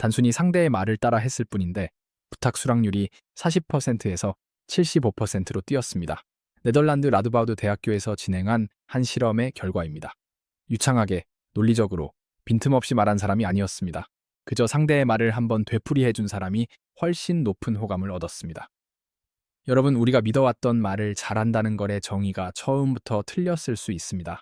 단순히 상대의 말을 따라 했을 뿐인데 부탁 수락률이 40%에서 75%로 뛰었습니다. 네덜란드 라드바우드 대학교에서 진행한 한 실험의 결과입니다. 유창하게, 논리적으로, 빈틈없이 말한 사람이 아니었습니다. 그저 상대의 말을 한번 되풀이해준 사람이 훨씬 높은 호감을 얻었습니다. 여러분, 우리가 믿어왔던 말을 잘한다는 것의 정의가 처음부터 틀렸을 수 있습니다.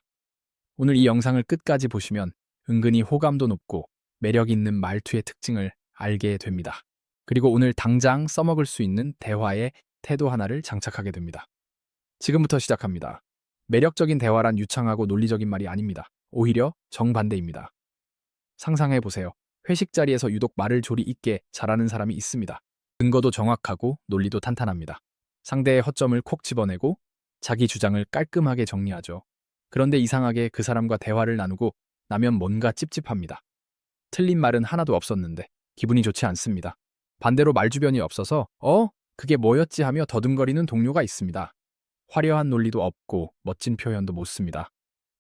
오늘 이 영상을 끝까지 보시면 은근히 호감도 높고 매력 있는 말투의 특징을 알게 됩니다. 그리고 오늘 당장 써먹을 수 있는 대화의 태도 하나를 장착하게 됩니다. 지금부터 시작합니다. 매력적인 대화란 유창하고 논리적인 말이 아닙니다. 오히려 정반대입니다. 상상해보세요. 회식 자리에서 유독 말을 조리 있게 잘하는 사람이 있습니다. 근거도 정확하고 논리도 탄탄합니다. 상대의 허점을 콕 집어내고 자기 주장을 깔끔하게 정리하죠. 그런데 이상하게 그 사람과 대화를 나누고 나면 뭔가 찝찝합니다. 틀린 말은 하나도 없었는데 기분이 좋지 않습니다. 반대로 말주변이 없어서 그게 뭐였지 하며 더듬거리는 동료가 있습니다. 화려한 논리도 없고 멋진 표현도 못 씁니다.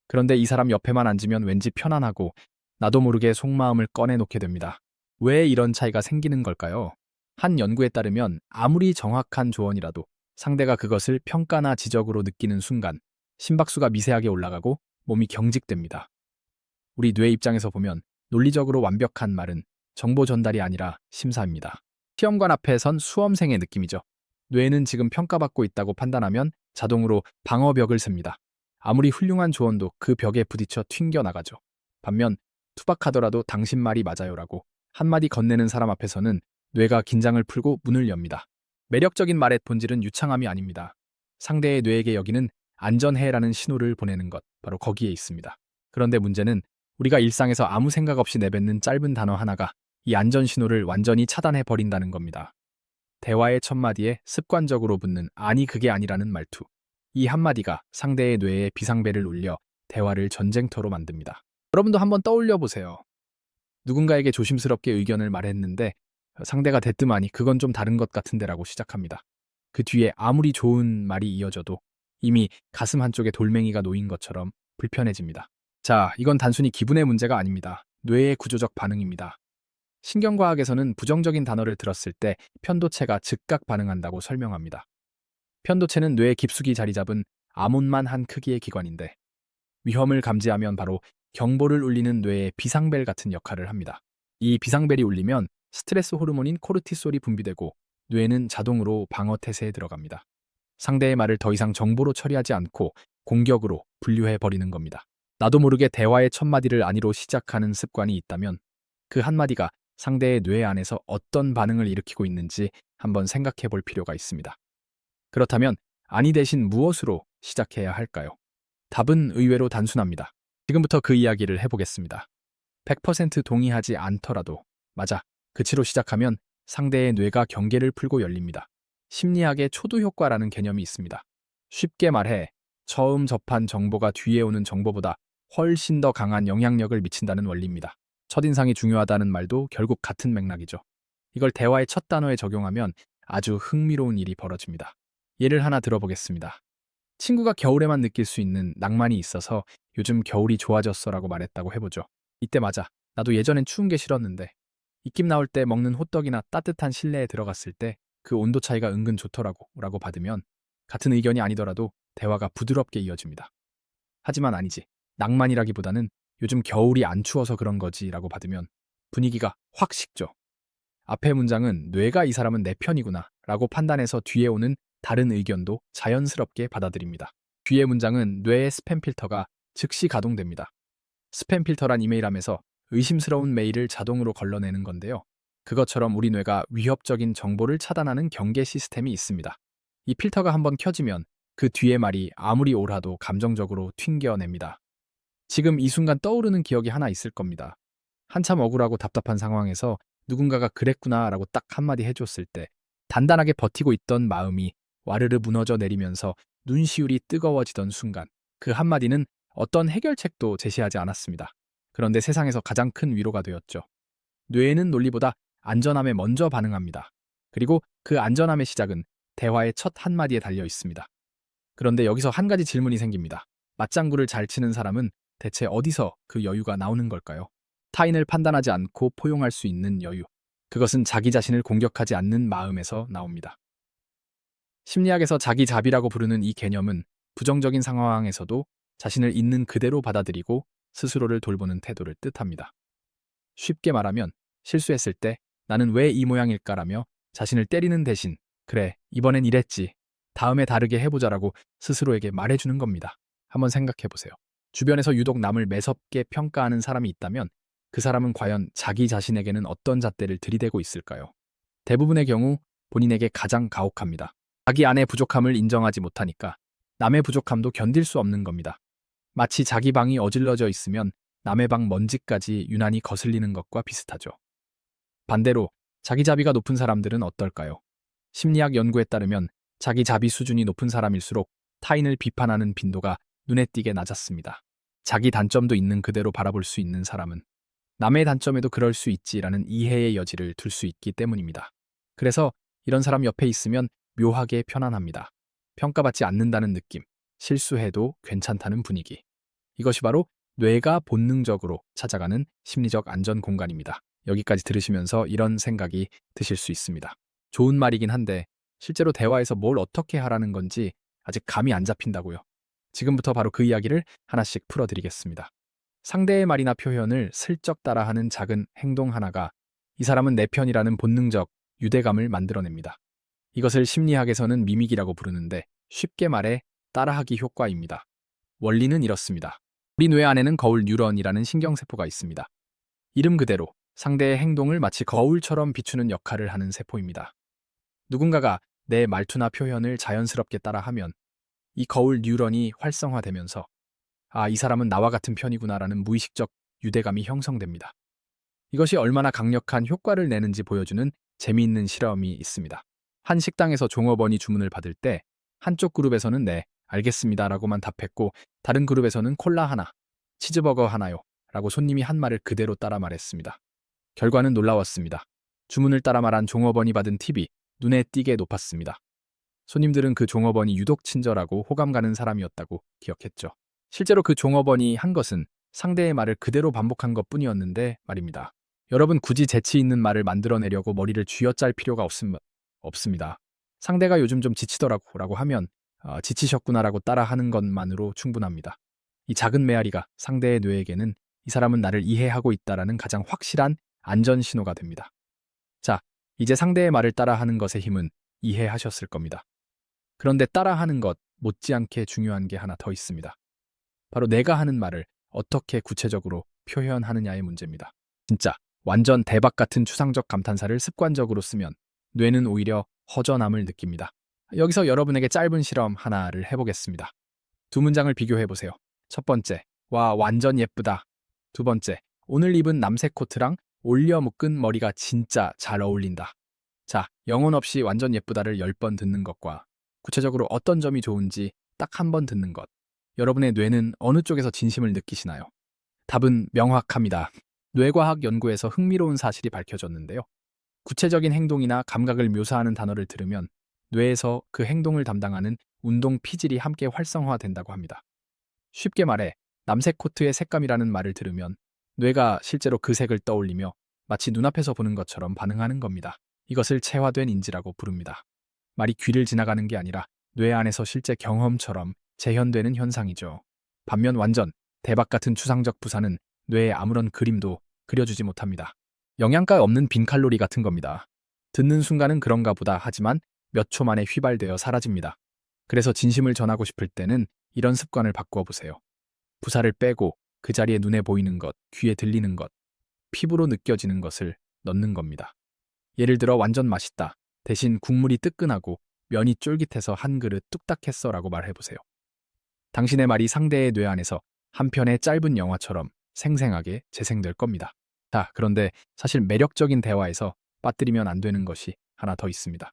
그런데 이 사람 옆에만 앉으면 왠지 편안하고 나도 모르게 속마음을 꺼내놓게 됩니다. 왜 이런 차이가 생기는 걸까요? 한 연구에 따르면 아무리 정확한 조언이라도 상대가 그것을 평가나 지적으로 느끼는 순간 심박수가 미세하게 올라가고 몸이 경직됩니다. 우리 뇌 입장에서 보면 논리적으로 완벽한 말은 정보 전달이 아니라 심사입니다. 시험관 앞에 선 수험생의 느낌이죠. 뇌는 지금 평가받고 있다고 판단하면 자동으로 방어벽을 셉니다. 아무리 훌륭한 조언도 그 벽에 부딪혀 튕겨나가죠. 반면 투박하더라도 당신 말이 맞아요라고 한마디 건네는 사람 앞에서는 뇌가 긴장을 풀고 문을 엽니다. 매력적인 말의 본질은 유창함이 아닙니다. 상대의 뇌에게 여기는 안전해라는 신호를 보내는 것, 바로 거기에 있습니다. 그런데 문제는 우리가 일상에서 아무 생각 없이 내뱉는 짧은 단어 하나가 이 안전 신호를 완전히 차단해 버린다는 겁니다. 대화의 첫 마디에 습관적으로 붙는 아니 그게 아니라는 말투. 이 한마디가 상대의 뇌에 비상벨을 울려 대화를 전쟁터로 만듭니다. 여러분도 한번 떠올려 보세요. 누군가에게 조심스럽게 의견을 말했는데 상대가 대뜸하니 그건 좀 다른 것 같은데라고 시작합니다. 그 뒤에 아무리 좋은 말이 이어져도 이미 가슴 한쪽에 돌멩이가 놓인 것처럼 불편해집니다. 자, 이건 단순히 기분의 문제가 아닙니다. 뇌의 구조적 반응입니다. 신경과학에서는 부정적인 단어를 들었을 때 편도체가 즉각 반응한다고 설명합니다. 편도체는 뇌 깊숙이 자리 잡은 아몬만 한 크기의 기관인데 위험을 감지하면 바로 경보를 울리는 뇌의 비상벨 같은 역할을 합니다. 이 비상벨이 울리면 스트레스 호르몬인 코르티솔이 분비되고 뇌는 자동으로 방어 태세에 들어갑니다. 상대의 말을 더 이상 정보로 처리하지 않고 공격으로 분류해 버리는 겁니다. 나도 모르게 대화의 첫 마디를 아니로 시작하는 습관이 있다면 그 한마디가 상대의 뇌 안에서 어떤 반응을 일으키고 있는지 한번 생각해 볼 필요가 있습니다. 그렇다면 아니 대신 무엇으로 시작해야 할까요? 답은 의외로 단순합니다. 지금부터 그 이야기를 해보겠습니다. 100% 동의하지 않더라도 맞아, 그치로 시작하면 상대의 뇌가 경계를 풀고 열립니다. 심리학의 초두 효과라는 개념이 있습니다. 쉽게 말해 처음 접한 정보가 뒤에 오는 정보보다 훨씬 더 강한 영향력을 미친다는 원리입니다. 첫인상이 중요하다는 말도 결국 같은 맥락이죠. 이걸 대화의 첫 단어에 적용하면 아주 흥미로운 일이 벌어집니다. 예를 하나 들어보겠습니다. 친구가 겨울에만 느낄 수 있는 낭만이 있어서 요즘 겨울이 좋아졌어라고 말했다고 해보죠. 이때 맞아, 나도 예전엔 추운 게 싫었는데 입김 나올 때 먹는 호떡이나 따뜻한 실내에 들어갔을 때 그 온도 차이가 은근 좋더라고 라고 받으면 같은 의견이 아니더라도 대화가 부드럽게 이어집니다. 하지만 아니지, 낭만이라기보다는 요즘 겨울이 안 추워서 그런 거지 라고 받으면 분위기가 확 식죠. 앞의 문장은 뇌가 이 사람은 내 편이구나 라고 판단해서 뒤에 오는 다른 의견도 자연스럽게 받아들입니다. 뒤의 문장은 뇌의 스팸 필터가 즉시 가동됩니다. 스팸 필터란 이메일함에서 의심스러운 메일을 자동으로 걸러내는 건데요. 그것처럼 우리 뇌가 위협적인 정보를 차단하는 경계 시스템이 있습니다. 이 필터가 한번 켜지면 그 뒤의 말이 아무리 옳아도 감정적으로 튕겨냅니다. 지금 이 순간 떠오르는 기억이 하나 있을 겁니다. 한참 억울하고 답답한 상황에서 누군가가 그랬구나 라고 딱 한마디 해줬을 때 단단하게 버티고 있던 마음이 와르르 무너져 내리면서 눈시울이 뜨거워지던 순간 그 한마디는 어떤 해결책도 제시하지 않았습니다. 그런데 세상에서 가장 큰 위로가 되었죠. 뇌는 논리보다 안전함에 먼저 반응합니다. 그리고 그 안전함의 시작은 대화의 첫 한마디에 달려 있습니다. 그런데 여기서 한 가지 질문이 생깁니다. 맞장구를 잘 치는 사람은 대체 어디서 그 여유가 나오는 걸까요? 타인을 판단하지 않고 포용할 수 있는 여유, 그것은 자기 자신을 공격하지 않는 마음에서 나옵니다. 심리학에서 자기 자비라고 부르는 이 개념은 부정적인 상황에서도 자신을 있는 그대로 받아들이고 스스로를 돌보는 태도를 뜻합니다. 쉽게 말하면 실수했을 때 나는 왜 이 모양일까라며 자신을 때리는 대신 그래, 이번엔 이랬지. 다음에 다르게 해보자라고 스스로에게 말해주는 겁니다. 한번 생각해 보세요. 주변에서 유독 남을 매섭게 평가하는 사람이 있다면 그 사람은 과연 자기 자신에게는 어떤 잣대를 들이대고 있을까요? 대부분의 경우 본인에게 가장 가혹합니다. 자기 안의 부족함을 인정하지 못하니까 남의 부족함도 견딜 수 없는 겁니다. 마치 자기 방이 어질러져 있으면 남의 방 먼지까지 유난히 거슬리는 것과 비슷하죠. 반대로 자기 자비가 높은 사람들은 어떨까요? 심리학 연구에 따르면 자기 자비 수준이 높은 사람일수록 타인을 비판하는 빈도가 눈에 띄게 낮았습니다. 자기 단점도 있는 그대로 바라볼 수 있는 사람은 남의 단점에도 그럴 수 있지라는 이해의 여지를 둘 수 있기 때문입니다. 그래서 이런 사람 옆에 있으면 묘하게 편안합니다. 평가받지 않는다는 느낌, 실수해도 괜찮다는 분위기. 이것이 바로 뇌가 본능적으로 찾아가는 심리적 안전 공간입니다. 여기까지 들으시면서 이런 생각이 드실 수 있습니다. 좋은 말이긴 한데 실제로 대화에서 뭘 어떻게 하라는 건지 아직 감이 안 잡힌다고요. 지금부터 바로 그 이야기를 하나씩 풀어드리겠습니다. 상대의 말이나 표현을 슬쩍 따라하는 작은 행동 하나가 이 사람은 내 편이라는 본능적 유대감을 만들어냅니다. 이것을 심리학에서는 미믹이라고 부르는데 쉽게 말해 따라하기 효과입니다. 원리는 이렇습니다. 우리 뇌 안에는 거울 뉴런이라는 신경세포가 있습니다. 이름 그대로 상대의 행동을 마치 거울처럼 비추는 역할을 하는 세포입니다. 누군가가 내 말투나 표현을 자연스럽게 따라하면 이 거울 뉴런이 활성화되면서 아, 이 사람은 나와 같은 편이구나라는 무의식적 유대감이 형성됩니다. 이것이 얼마나 강력한 효과를 내는지 보여주는 재미있는 실험이 있습니다. 한 식당에서 종업원이 주문을 받을 때 한쪽 그룹에서는 네, 알겠습니다라고만 답했고 다른 그룹에서는 콜라 하나, 치즈버거 하나요 라고 손님이 한 말을 그대로 따라 말했습니다. 결과는 놀라웠습니다. 주문을 따라 말한 종업원이 받은 팁이 눈에 띄게 높았습니다. 손님들은 그 종업원이 유독 친절하고 호감 가는 사람이었다고 기억했죠. 실제로 그 종업원이 한 것은 상대의 말을 그대로 반복한 것뿐이었는데 말입니다. 여러분 굳이 재치 있는 말을 만들어내려고 머리를 쥐어짤 필요가 없습니다. 상대가 요즘 좀 지치더라고 라고 하면 지치셨구나라고 따라하는 것만으로 충분합니다. 이 작은 메아리가 상대의 뇌에게는 이 사람은 나를 이해하고 있다라는 가장 확실한 안전 신호가 됩니다. 자, 이제 상대의 말을 따라하는 것의 힘은 이해하셨을 겁니다. 그런데 따라하는 것 못지않게 중요한 게 하나 더 있습니다. 바로 내가 하는 말을 어떻게 구체적으로 표현하느냐의 문제입니다. 진짜 완전 대박 같은 추상적 감탄사를 습관적으로 쓰면 뇌는 오히려 허전함을 느낍니다. 여기서 여러분에게 짧은 실험 하나를 해보겠습니다. 두 문장을 비교해보세요. 첫 번째, 와, 완전 예쁘다. 두 번째, 오늘 입은 남색 코트랑 올려 묶은 머리가 진짜 잘 어울린다. 자, 영혼 없이 완전 예쁘다를 10번 듣는 것과 구체적으로 어떤 점이 좋은지 딱 한 번 듣는 것. 여러분의 뇌는 어느 쪽에서 진심을 느끼시나요? 답은 명확합니다. 뇌과학 연구에서 흥미로운 사실이 밝혀졌는데요. 구체적인 행동이나 감각을 묘사하는 단어를 들으면 뇌에서 그 행동을 담당하는 운동 피질이 함께 활성화된다고 합니다. 쉽게 말해 남색 코트의 색감이라는 말을 들으면 뇌가 실제로 그 색을 떠올리며 마치 눈앞에서 보는 것처럼 반응하는 겁니다. 이것을 체화된 인지라고 부릅니다. 말이 귀를 지나가는 게 아니라 뇌 안에서 실제 경험처럼 재현되는 현상이죠. 반면 완전 대박 같은 추상적 부사는 뇌에 아무런 그림도 그려주지 못합니다. 영양가 없는 빈칼로리 같은 겁니다. 듣는 순간은 그런가 보다 하지만 몇 초 만에 휘발되어 사라집니다. 그래서 진심을 전하고 싶을 때는 이런 습관을 바꾸어 보세요. 부사를 빼고 그 자리에 눈에 보이는 것, 귀에 들리는 것, 피부로 느껴지는 것을 넣는 겁니다. 예를 들어 완전 맛있다. 대신 국물이 뜨끈하고 면이 쫄깃해서 한 그릇 뚝딱 했어 라고 말해보세요. 당신의 말이 상대의 뇌 안에서 한 편의 짧은 영화처럼 생생하게 재생될 겁니다. 자, 그런데 사실 매력적인 대화에서 빠뜨리면 안 되는 것이 하나 더 있습니다.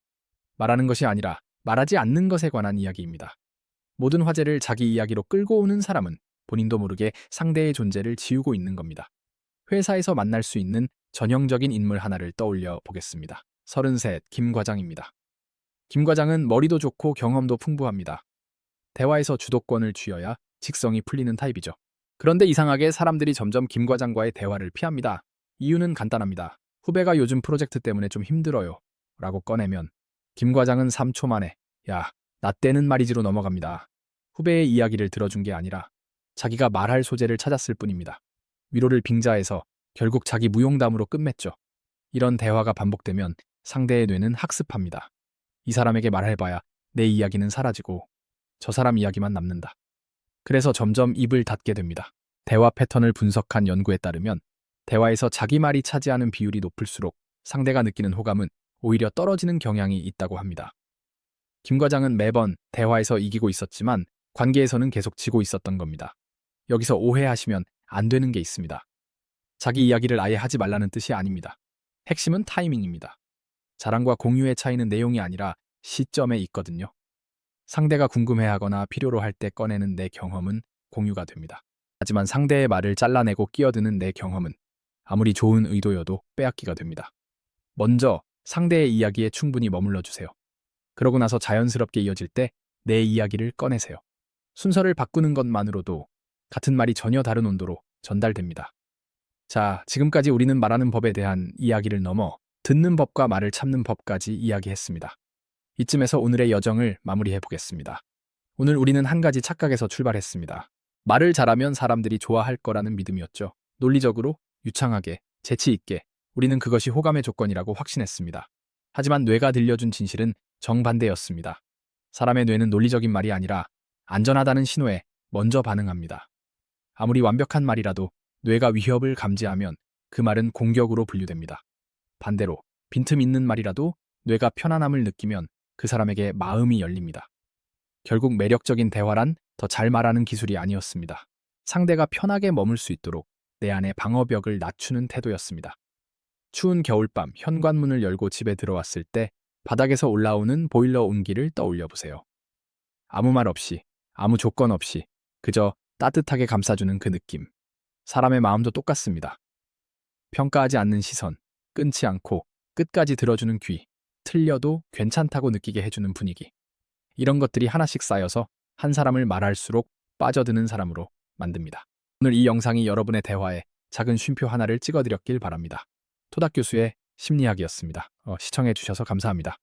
말하는 것이 아니라 말하지 않는 것에 관한 이야기입니다. 모든 화제를 자기 이야기로 끌고 오는 사람은 본인도 모르게 상대의 존재를 지우고 있는 겁니다. 회사에서 만날 수 있는 전형적인 인물 하나를 떠올려 보겠습니다. 33, 김 과장입니다. 김 과장은 머리도 좋고 경험도 풍부합니다. 대화에서 주도권을 쥐어야 직성이 풀리는 타입이죠. 그런데 이상하게 사람들이 점점 김 과장과의 대화를 피합니다. 이유는 간단합니다. 후배가 요즘 프로젝트 때문에 좀 힘들어요. 라고 꺼내면 김 과장은 3초 만에 야, 나 때는 말이지로 넘어갑니다. 후배의 이야기를 들어준 게 아니라 자기가 말할 소재를 찾았을 뿐입니다. 위로를 빙자해서 결국 자기 무용담으로 끝맺죠. 이런 대화가 반복되면 상대의 뇌는 학습합니다. 이 사람에게 말해봐야 내 이야기는 사라지고 저 사람 이야기만 남는다. 그래서 점점 입을 닫게 됩니다. 대화 패턴을 분석한 연구에 따르면 대화에서 자기 말이 차지하는 비율이 높을수록 상대가 느끼는 호감은 오히려 떨어지는 경향이 있다고 합니다. 김 과장은 매번 대화에서 이기고 있었지만 관계에서는 계속 지고 있었던 겁니다. 여기서 오해하시면 안 되는 게 있습니다. 자기 이야기를 아예 하지 말라는 뜻이 아닙니다. 핵심은 타이밍입니다. 자랑과 공유의 차이는 내용이 아니라 시점에 있거든요. 상대가 궁금해하거나 필요로 할 때 꺼내는 내 경험은 공유가 됩니다. 하지만 상대의 말을 잘라내고 끼어드는 내 경험은 아무리 좋은 의도여도 빼앗기가 됩니다. 먼저 상대의 이야기에 충분히 머물러 주세요. 그러고 나서 자연스럽게 이어질 때 내 이야기를 꺼내세요. 순서를 바꾸는 것만으로도 같은 말이 전혀 다른 온도로 전달됩니다. 자, 지금까지 우리는 말하는 법에 대한 이야기를 넘어 듣는 법과 말을 참는 법까지 이야기했습니다. 이쯤에서 오늘의 여정을 마무리해 보겠습니다. 오늘 우리는 한 가지 착각에서 출발했습니다. 말을 잘하면 사람들이 좋아할 거라는 믿음이었죠. 논리적으로, 유창하게, 재치 있게 우리는 그것이 호감의 조건이라고 확신했습니다. 하지만 뇌가 들려준 진실은 정반대였습니다. 사람의 뇌는 논리적인 말이 아니라 안전하다는 신호에 먼저 반응합니다. 아무리 완벽한 말이라도 뇌가 위협을 감지하면 그 말은 공격으로 분류됩니다. 반대로 빈틈 있는 말이라도 뇌가 편안함을 느끼면 그 사람에게 마음이 열립니다. 결국 매력적인 대화란 더 잘 말하는 기술이 아니었습니다. 상대가 편하게 머물 수 있도록 내 안의 방어벽을 낮추는 태도였습니다. 추운 겨울밤 현관문을 열고 집에 들어왔을 때 바닥에서 올라오는 보일러 온기를 떠올려 보세요. 아무 말 없이, 아무 조건 없이 그저 따뜻하게 감싸주는 그 느낌. 사람의 마음도 똑같습니다. 평가하지 않는 시선, 끊지 않고 끝까지 들어주는 귀, 틀려도 괜찮다고 느끼게 해주는 분위기. 이런 것들이 하나씩 쌓여서 한 사람을 말할수록 빠져드는 사람으로 만듭니다. 오늘 이 영상이 여러분의 대화에 작은 쉼표 하나를 찍어드렸길 바랍니다. 토닥 교수의 심리학이었습니다. 시청해 주셔서 감사합니다.